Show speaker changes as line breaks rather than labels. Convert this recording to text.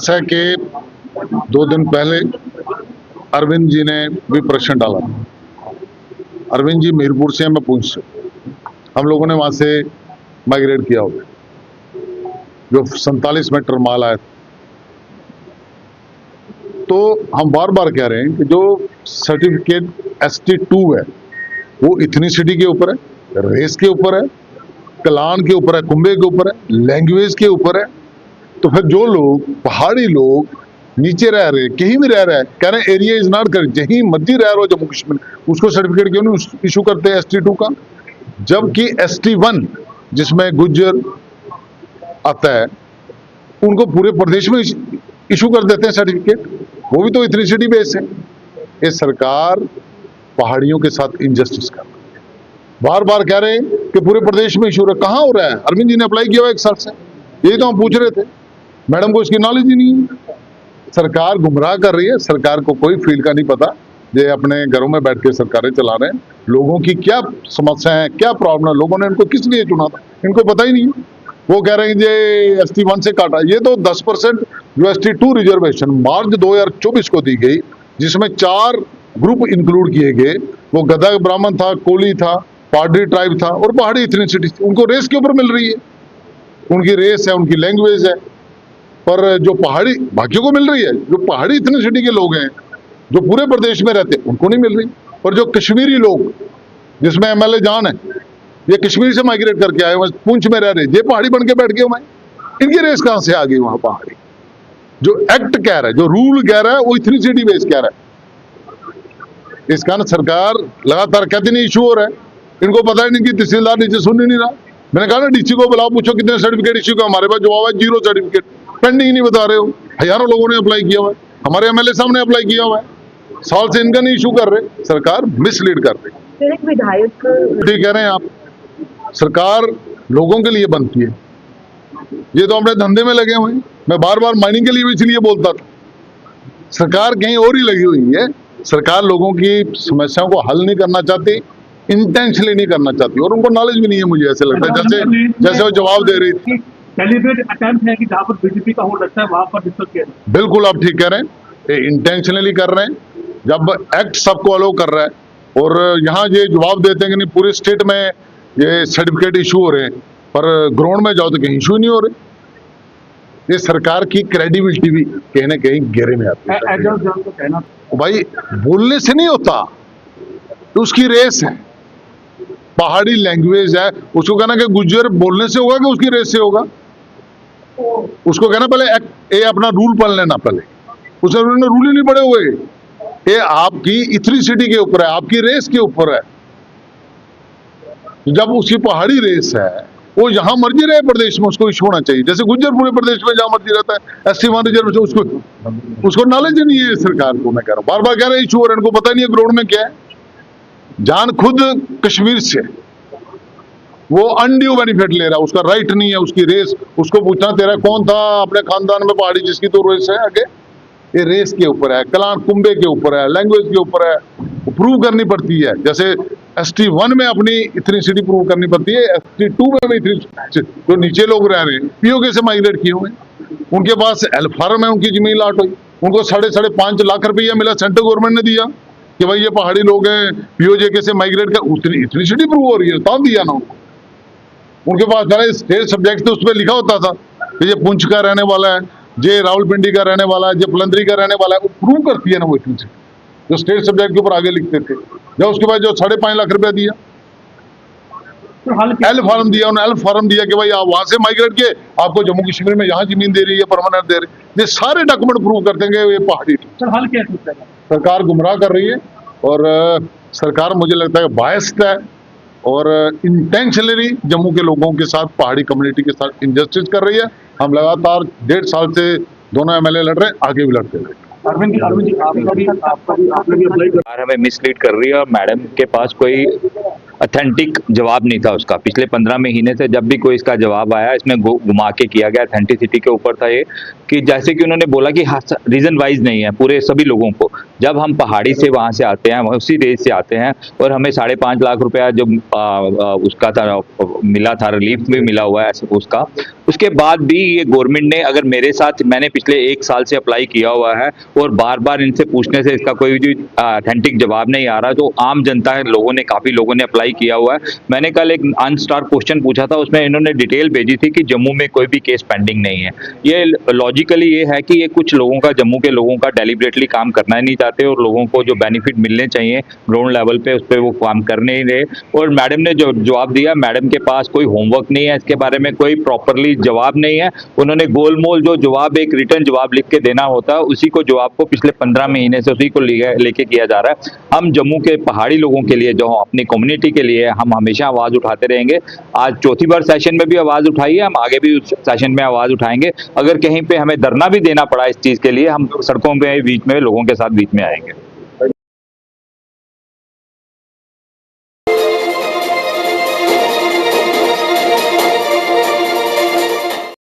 ऐसा है कि 2 दिन पहले अरविंद जी ने भी प्रश्न डाला। अरविंद जी मीरपुर से हैं, मैं पूंछ से। हम लोगों ने वहां से माइग्रेट किया होगा, जो 47 मीटर माल आया था। तो हम बार बार कह रहे हैं कि जो सर्टिफिकेट ST2 है वो इथनिसिटी के ऊपर है, रेस के ऊपर है, कलान के ऊपर है, कुंबे के ऊपर है, लैंग्वेज के ऊपर है। तो फिर जो लोग पहाड़ी लोग नीचे रह रहे, कहीं भी रह रहे हैं, कह रहे हैं एरिया इज नॉट कर, जहीं मर्जी रह रहे हो जम्मू कश्मीर, उसको सर्टिफिकेट क्यों नहीं इशू करते हैं ST2 का? जबकि ST1 जिसमें गुज्जर आता है उनको पूरे प्रदेश में इशू कर देते हैं सर्टिफिकेट, वो भी तो इथनिसिटी बेस है। ये सरकार पहाड़ियों के साथ इनजस्टिस कर रही है। बार बार कह रहे हैं कि पूरे प्रदेश में इशू कहाँ हो रहा है? अरविंद जी ने अप्लाई किया हुआ 1 साल से, यही तो हम पूछ रहे थे। मैडम को इसकी नॉलेज ही नहीं है। सरकार गुमराह कर रही है, सरकार को कोई फील्ड का नहीं पता। ये अपने घरों में बैठ के सरकारें चला रहे हैं। लोगों की क्या समस्या है, क्या प्रॉब्लम है, लोगों ने इनको किस लिए चुना था, इनको पता ही नहीं। वो कह रहे हैं ये ST1 से काटा। ये तो 10% जो ST2 रिजर्वेशन मार्च 2024 को दी गई, जिसमें 4 ग्रुप इंक्लूड किए गए, वो गदा ब्राह्मण था, कोली था, पाडरी ट्राइब था और पहाड़ी इथनिसिटी थी। उनको रेस के ऊपर मिल रही है, उनकी रेस है, उनकी लैंग्वेज है। पर जो पहाड़ी बाकियों को मिल रही है, जो पहाड़ी इथनिसिटी के लोग हैं जो पूरे प्रदेश में रहते हैं उनको नहीं मिल रही। और जो कश्मीरी लोग, जिसमें MLA जान है, ये कश्मीर से माइग्रेट करके आए, पुंछ में रह रहे, ये पहाड़ी बन के बैठ गए हुए, इनकी रेस कहां से आ गई वहां पहाड़ी? जो एक्ट कह रहा है, जो रूल कह रहा है, वो इथनिसिटी बेस कह रहा है। इस कारण सरकार लगातार कहती नहीं इशू हो रहा है, इनको पता ही नहीं कि तहसीलदार नीचे सुन ही नहीं रहा। मैंने कहा ना DC को बुलाओ, पूछो कितने सर्टिफिकेट इश्यू का। हमारे पास जवाब है 0 सर्टिफिकेट, पेंडिंग ही नहीं बता रहे हो। हजारों लोगों ने अप्लाई किया हुआ है, हमारे MLA साहब ने अप्लाई किया हुआ है, साल से इनका नहीं इशू कर रहे। सरकार मिसलीड कर रही है।
विधायक
ठीक कह रहे हैं आप, सरकार लोगों के लिए बनती है, ये तो अपने धंधे में लगे हुए हैं। मैं बार बार माइनिंग के लिए भी इसलिए बोलता था, सरकार कहीं और ही लगी हुई है। सरकार लोगों की समस्याओं को हल नहीं करना चाहती, इंटेंशनली नहीं करना चाहती, और उनको नॉलेज भी नहीं है। मुझे ऐसे लगता है जैसे वो जवाब दे रही थी।
डेलिब्रेट अटेम्प्ट है कि जहां पर BJP का होल्ड लगता है वहां पर डिस्कस किया।
बिल्कुल आप ठीक कह रहे हैं, ये इंटेंशनली कर रहे हैं। जब एक्ट सबको अलाउ कर रहा है और यहाँ ये जवाब देते हैं कि नहीं पूरे स्टेट में ये सर्टिफिकेट इशू हो रहे हैं, पर ग्राउंड में जाओ तो कहीं इशू नहीं हो रहे। ये सरकार की क्रेडिबिलिटी भी कहीं ना कहीं घेरे में आती है। भाई बोलने से नहीं होता, तो उसकी रेस है, पहाड़ी लैंग्वेज है। उसको कहना कि गुज्जर बोलने से होगा कि उसकी रेस से होगा? उसको कहना पहले ये अपना रूल पढ़ लेना पहले। उसने रूल ही नहीं पढ़े हुए। ये आपकी इथनिसिटी के ऊपर है, आपकी रेस के ऊपर है। जब उसकी पहाड़ी रेस है, वो जहां मर्जी रहे प्रदेश में, उसको इशू होना चाहिए। जैसे गुज्जर पूरे प्रदेश में जहां मर्जी रहता है, ST1 रिजर्वेशन, उसको नॉलेज ही नहीं है सरकार को। मैं कह रहा हूं, बार बार कह रहे हैं इशू हो रहा है, इनको पता नहीं है ग्राउंड में क्या है। जान खुद कश्मीर से, वो अनड्यू बेनिफिट ले रहा है, उसका राइट नहीं है, उसकी रेस। उसको पूछना तेरा कौन था अपने खानदान में पहाड़ी जिसकी तो रेस है आगे? ये रेस के ऊपर है, कलान कुंबे के ऊपर है, लैंग्वेज के ऊपर है, प्रूव करनी पड़ती है। जैसे ST1 में अपनी इथनिसिटी प्रूव करनी पड़ती है, ST2 में भी इथनिसिटी। जो नीचे लोग रह रहे हैं, POK से माइग्रेट किए हुए, उनके पास एल फार्म है, उनकी जमीन लाट हुई, उनको 5.5 लाख रुपया मिला, सेंट्रल गवर्नमेंट ने दिया कि भाई ये पहाड़ी लोग हैं, POK से माइग्रेट कर, इथनिसिटी प्रूव हो रही है, तब दिया ना उनको। उनके पास सारे स्टेट सब्जेक्ट थे, उस पर लिखा होता था कि ये पुंछ का रहने वाला है, ये रावलपिंडी का रहने वाला है, ये पलंदरी का रहने वाला है। वो प्रूव करती है ना वो इथनिसिटी, जो स्टेट सब्जेक्ट के ऊपर आगे लिखते थे। जब उसके बाद जो 5.5 लाख रुपया दिया, एल फार्म दिया, उन्होंने एल फार्म दिया कि भाई आप वहां से माइग्रेट किए, आपको जम्मू कश्मीर में यहाँ जमीन दे रही है, परमानेंट दे रही है। ये सारे डॉक्यूमेंट प्रूव करते हैं ये पहाड़ी।
हल क्या है?
सरकार गुमराह कर रही है, और सरकार मुझे लगता है बायस्ड है और इंटेंशनली जम्मू के लोगों के साथ, पहाड़ी कम्युनिटी के साथ इनजस्टिस कर रही है। हम लगातार 1.5 साल से दोनों MLA लड़ रहे हैं, आगे भी लड़ते रहेंगे।
अरविंद जी आपने भी अप्लाई
कर, हमें मिसलीड कर रही है, और मैडम के पास कोई ऑथेंटिक जवाब नहीं था उसका। पिछले 15 महीने से जब भी कोई इसका जवाब आया, इसमें घुमा के किया गया। ऑथेंटिसिटी के ऊपर था ये कि जैसे कि उन्होंने बोला कि रीजन वाइज नहीं है पूरे सभी लोगों को, जब हम पहाड़ी से वहाँ से आते हैं, उसी रेस से आते हैं और हमें 5.5 लाख रुपया जो उसका था मिला था, रिलीफ भी मिला हुआ है उसका, उसके बाद भी ये गवर्नमेंट ने, अगर मेरे साथ मैंने पिछले 1 साल से अप्लाई किया हुआ है और बार बार इनसे पूछने से इसका कोई भी ऑथेंटिक जवाब नहीं आ रहा, तो आम जनता है, काफ़ी लोगों ने अप्लाई किया हुआ है। मैंने कल एक अनस्टार क्वेश्चन पूछा था, उसमें इन्होंने डिटेल भेजी थी कि जम्मू में कोई भी केस पेंडिंग नहीं है। ये लॉजिकली ये है कि ये कुछ लोगों का, जम्मू के लोगों का डेलिबरेटली काम करना ही नहीं चाहते और लोगों को जो बेनिफिट मिलने चाहिए ग्राउंड लेवल पे, उस पर वो काम करने ही रहे। और मैडम ने जो जवाब दिया, मैडम के पास कोई होमवर्क नहीं है, इसके बारे में कोई प्रॉपरली जवाब नहीं है। उन्होंने गोलमोल जो जवाब, एक रिटर्न जवाब लिख के देना होता है, उसी को जवाब को पिछले 15 महीने से उसी को लेके किया जा रहा है। हम जम्मू के पहाड़ी लोगों के लिए, जो अपनी कम्युनिटी के लिए, हम हमेशा आवाज़ उठाते रहेंगे। आज चौथी बार सेशन में भी आवाज़ उठाई है, हम आगे भी उस सेशन में आवाज़ उठाएंगे। अगर कहीं पे हमें धरना भी देना पड़ा इस चीज़ के लिए, हम सड़कों पे बीच में लोगों के साथ बीच में आएंगे।